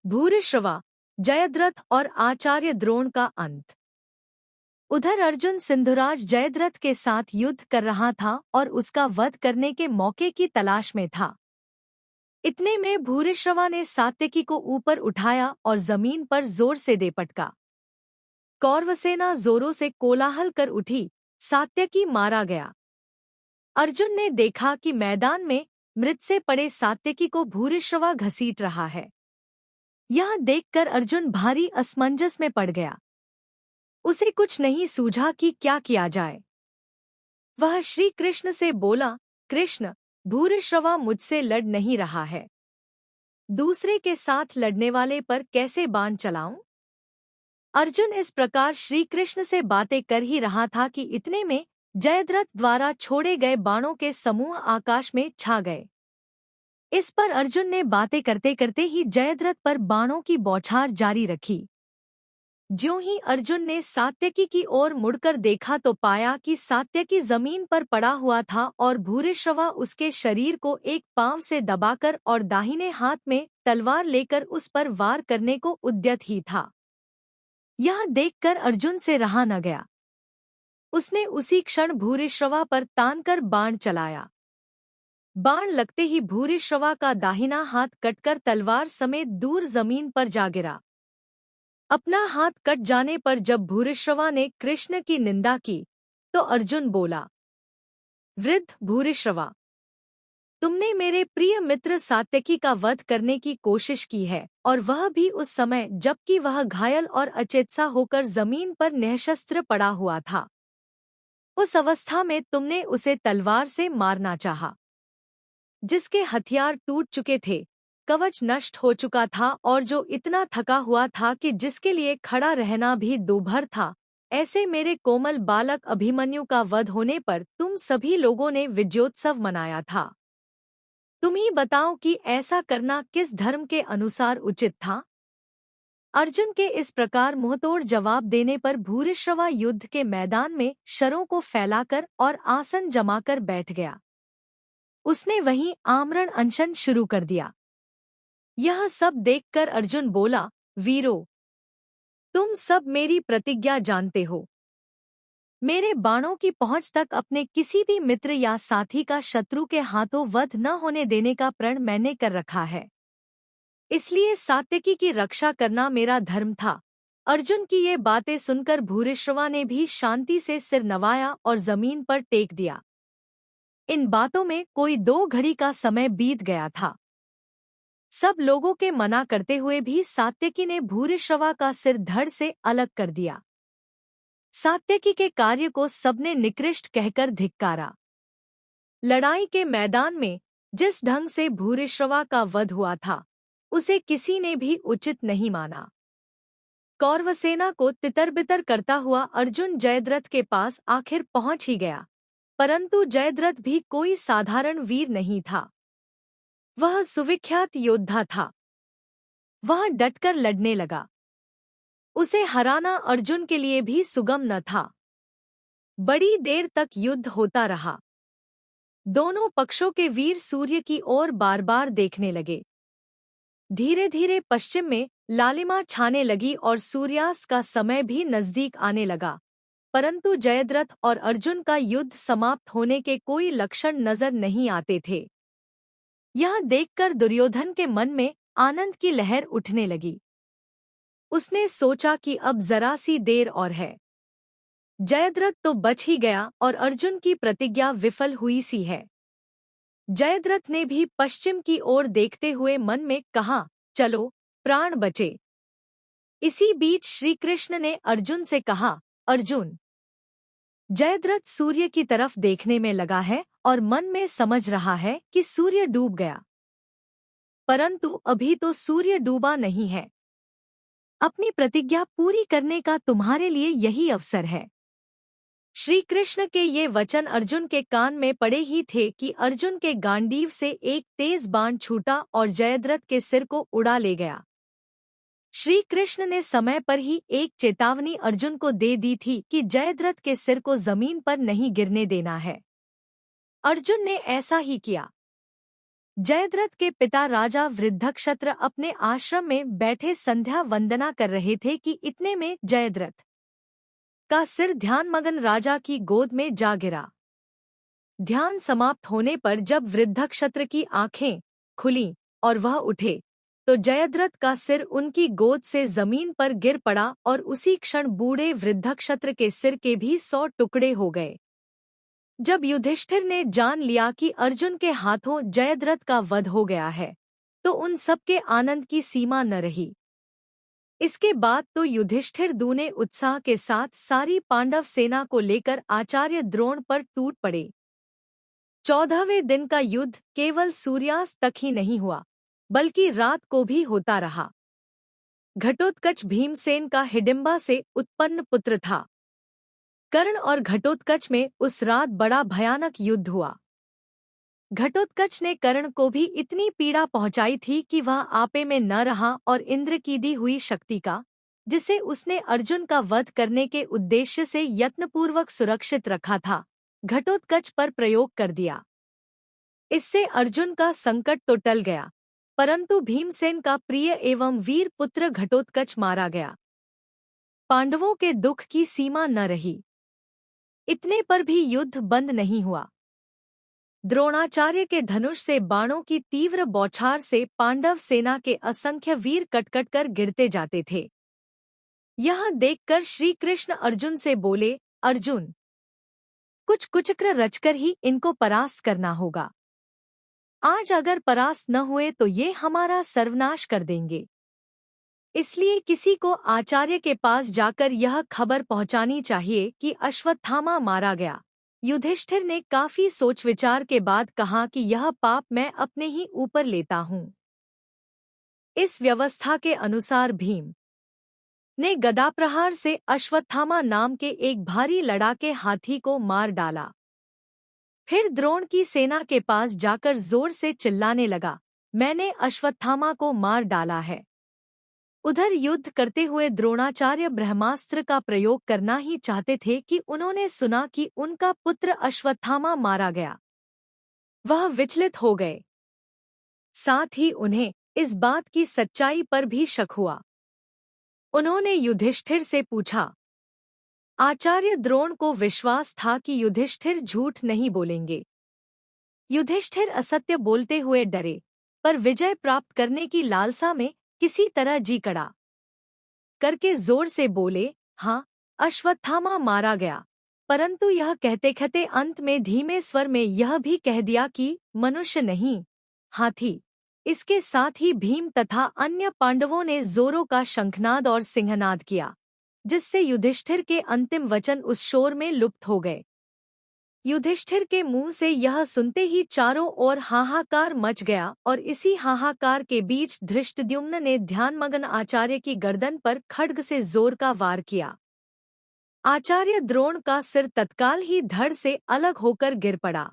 भूरिश्रवा, जयद्रथ और आचार्य द्रोण का अंत। उधर अर्जुन सिंधुराज जयद्रथ के साथ युद्ध कर रहा था और उसका वध करने के मौके की तलाश में था। इतने में भूरिश्रवा ने सात्यकी को ऊपर उठाया और जमीन पर जोर से दे पटका। कौरवसेना जोरों से कोलाहल कर उठी, सात्यकी मारा गया। अर्जुन ने देखा कि मैदान में मृत से पड़े सात्यकी को भूरिश्रवा घसीट रहा है। यह देखकर अर्जुन भारी असमंजस में पड़ गया। उसे कुछ नहीं सूझा कि क्या किया जाए। वह श्री कृष्ण से बोला, कृष्ण, भूरिश्रवा मुझसे लड़ नहीं रहा है। दूसरे के साथ लड़ने वाले पर कैसे बाण चलाऊं? अर्जुन इस प्रकार श्री कृष्ण से बातें कर ही रहा था कि इतने में जयद्रथ द्वारा छोड़े गए बाणों के समूह आकाश में छा गए। इस पर अर्जुन ने बातें करते करते ही जयद्रथ पर बाणों की बौछार जारी रखी। ज्यों ही अर्जुन ने सात्यकी की ओर मुड़कर देखा तो पाया कि सात्यकी जमीन पर पड़ा हुआ था और भूरिश्रवा उसके शरीर को एक पांव से दबाकर और दाहिने हाथ में तलवार लेकर उस पर वार करने को उद्यत ही था। यह देखकर अर्जुन से रहा न गया। उसने उसी क्षण भूरिश्रवा पर तानकर बाण चलाया। बाण लगते ही भूरिश्रवा का दाहिना हाथ कटकर तलवार समेत दूर जमीन पर जा गिरा। अपना हाथ कट जाने पर जब भूरिश्रवा ने कृष्ण की निंदा की तो अर्जुन बोला, वृद्ध भूरिश्रवा, तुमने मेरे प्रिय मित्र सात्यकी का वध करने की कोशिश की है, और वह भी उस समय जबकि वह घायल और अचेतसा होकर जमीन पर निःशस्त्र पड़ा हुआ था। उस अवस्था में तुमने उसे तलवार से मारना चाहा। जिसके हथियार टूट चुके थे, कवच नष्ट हो चुका था और जो इतना थका हुआ था कि जिसके लिए खड़ा रहना भी दूभर था, ऐसे मेरे कोमल बालक अभिमन्यु का वध होने पर तुम सभी लोगों ने विजयोत्सव मनाया था। तुम ही बताओ कि ऐसा करना किस धर्म के अनुसार उचित था? अर्जुन के इस प्रकार मुंहतोड़ जवाब देने पर भूरिश्रवा युद्ध के मैदान में शरों को फैलाकर और आसन जमाकर बैठ गया। उसने वहीं आमरण अनशन शुरू कर दिया। यह सब देखकर अर्जुन बोला, वीरो, तुम सब मेरी प्रतिज्ञा जानते हो। मेरे बाणों की पहुंच तक अपने किसी भी मित्र या साथी का शत्रु के हाथों वध न होने देने का प्रण मैंने कर रखा है। इसलिए सात्यकी की रक्षा करना मेरा धर्म था। अर्जुन की ये बातें सुनकर भूरिश्रवा ने भी शांति से सिर नवाया और जमीन पर टेक दिया। इन बातों में कोई 2 घड़ी का समय बीत गया था। सब लोगों के मना करते हुए भी सात्यकी ने भूरिश्रवा का सिर धड़ से अलग कर दिया। सात्यकी के कार्य को सबने निकृष्ट कहकर धिक्कारा। लड़ाई के मैदान में जिस ढंग से भूरिश्रवा का वध हुआ था, उसे किसी ने भी उचित नहीं माना। कौरवसेना को तितरबितर करता हुआ अर्जुन जयद्रथ के पास आखिर पहुंच ही गया, परंतु जयद्रथ भी कोई साधारण वीर नहीं था। वह सुविख्यात योद्धा था। वह डटकर लड़ने लगा। उसे हराना अर्जुन के लिए भी सुगम न था। बड़ी देर तक युद्ध होता रहा। दोनों पक्षों के वीर सूर्य की ओर बार बार देखने लगे। धीरे धीरे पश्चिम में लालिमा छाने लगी और सूर्यास्त का समय भी नजदीक आने लगा, परंतु जयद्रथ और अर्जुन का युद्ध समाप्त होने के कोई लक्षण नजर नहीं आते थे। यह देखकर दुर्योधन के मन में आनंद की लहर उठने लगी। उसने सोचा कि अब जरा सी देर और है। जयद्रथ तो बच ही गया और अर्जुन की प्रतिज्ञा विफल हुई सी है। जयद्रथ ने भी पश्चिम की ओर देखते हुए मन में कहा, चलो, प्राण बचे। इसी बीच श्री कृष्ण ने अर्जुन से कहा, अर्जुन, जयद्रथ सूर्य की तरफ देखने में लगा है और मन में समझ रहा है कि सूर्य डूब गया, परंतु अभी तो सूर्य डूबा नहीं है। अपनी प्रतिज्ञा पूरी करने का तुम्हारे लिए यही अवसर है। श्री कृष्ण के ये वचन अर्जुन के कान में पड़े ही थे कि अर्जुन के गांडीव से एक तेज बाण छूटा और जयद्रथ के सिर को उड़ा ले गया। श्री कृष्ण ने समय पर ही एक चेतावनी अर्जुन को दे दी थी कि जयद्रथ के सिर को जमीन पर नहीं गिरने देना है। अर्जुन ने ऐसा ही किया। जयद्रथ के पिता राजा वृद्धक्षत्र अपने आश्रम में बैठे संध्या वंदना कर रहे थे कि इतने में जयद्रथ का सिर ध्यानमग्न राजा की गोद में जा गिरा। ध्यान समाप्त होने पर जब वृद्धक्षत्र की आंखें खुली और वह उठे तो जयद्रथ का सिर उनकी गोद से जमीन पर गिर पड़ा और उसी क्षण बूढ़े वृद्धक्षत्र के सिर के भी 100 टुकड़े हो गए। जब युधिष्ठिर ने जान लिया कि अर्जुन के हाथों जयद्रथ का वध हो गया है तो उन सबके आनंद की सीमा न रही। इसके बाद तो युधिष्ठिर दूने उत्साह के साथ सारी पांडव सेना को लेकर आचार्य द्रोण पर टूट पड़े। 14वें दिन का युद्ध केवल सूर्यास्त तक ही नहीं हुआ बल्कि रात को भी होता रहा। घटोत्कच भीमसेन का हिडिंबा से उत्पन्न पुत्र था। कर्ण और घटोत्कच में उस रात बड़ा भयानक युद्ध हुआ। घटोत्कच ने कर्ण को भी इतनी पीड़ा पहुंचाई थी कि वह आपे में न रहा और इंद्र की दी हुई शक्ति का, जिसे उसने अर्जुन का वध करने के उद्देश्य से यत्नपूर्वक सुरक्षित रखा था, घटोत्कच पर प्रयोग कर दिया। इससे अर्जुन का संकट तो टल गया, परंतु भीमसेन का प्रिय एवं वीर पुत्र घटोत्कच मारा गया। पांडवों के दुख की सीमा न रही। इतने पर भी युद्ध बंद नहीं हुआ। द्रोणाचार्य के धनुष से बाणों की तीव्र बौछार से पांडव सेना के असंख्य वीर कटकट कर गिरते जाते थे। यह देखकर श्री कृष्ण अर्जुन से बोले, अर्जुन, कुछ कुचक्र रचकर ही इनको परास्त करना होगा। आज अगर परास्त न हुए तो ये हमारा सर्वनाश कर देंगे। इसलिए किसी को आचार्य के पास जाकर यह खबर पहुंचानी चाहिए कि अश्वत्थामा मारा गया। युधिष्ठिर ने काफी सोच विचार के बाद कहा कि यह पाप मैं अपने ही ऊपर लेता हूँ। इस व्यवस्था के अनुसार भीम ने गदाप्रहार से अश्वत्थामा नाम के एक भारी लड़ाके हाथी को मार डाला। फिर द्रोण की सेना के पास जाकर जोर से चिल्लाने लगा, मैंने अश्वत्थामा को मार डाला है। उधर युद्ध करते हुए द्रोणाचार्य ब्रह्मास्त्र का प्रयोग करना ही चाहते थे कि उन्होंने सुना कि उनका पुत्र अश्वत्थामा मारा गया। वह विचलित हो गए। साथ ही उन्हें इस बात की सच्चाई पर भी शक हुआ। उन्होंने युधिष्ठिर से पूछा। आचार्य द्रोण को विश्वास था कि युधिष्ठिर झूठ नहीं बोलेंगे। युधिष्ठिर असत्य बोलते हुए डरे, पर विजय प्राप्त करने की लालसा में किसी तरह जी कड़ा करके जोर से बोले, हाँ, अश्वत्थामा मारा गया। परंतु यह कहते कहते अंत में धीमे स्वर में यह भी कह दिया कि मनुष्य नहीं, हाथी। इसके साथ ही भीम तथा अन्य पांडवों ने जोरों का शंखनाद और सिंहनाद किया, जिससे युधिष्ठिर के अंतिम वचन उस शोर में लुप्त हो गए। युधिष्ठिर के मुंह से यह सुनते ही चारों ओर हाहाकार मच गया और इसी हाहाकार के बीच धृष्टद्युम्न ने ध्यानमग्न आचार्य की गर्दन पर खड्ग से जोर का वार किया। आचार्य द्रोण का सिर तत्काल ही धड़ से अलग होकर गिर पड़ा।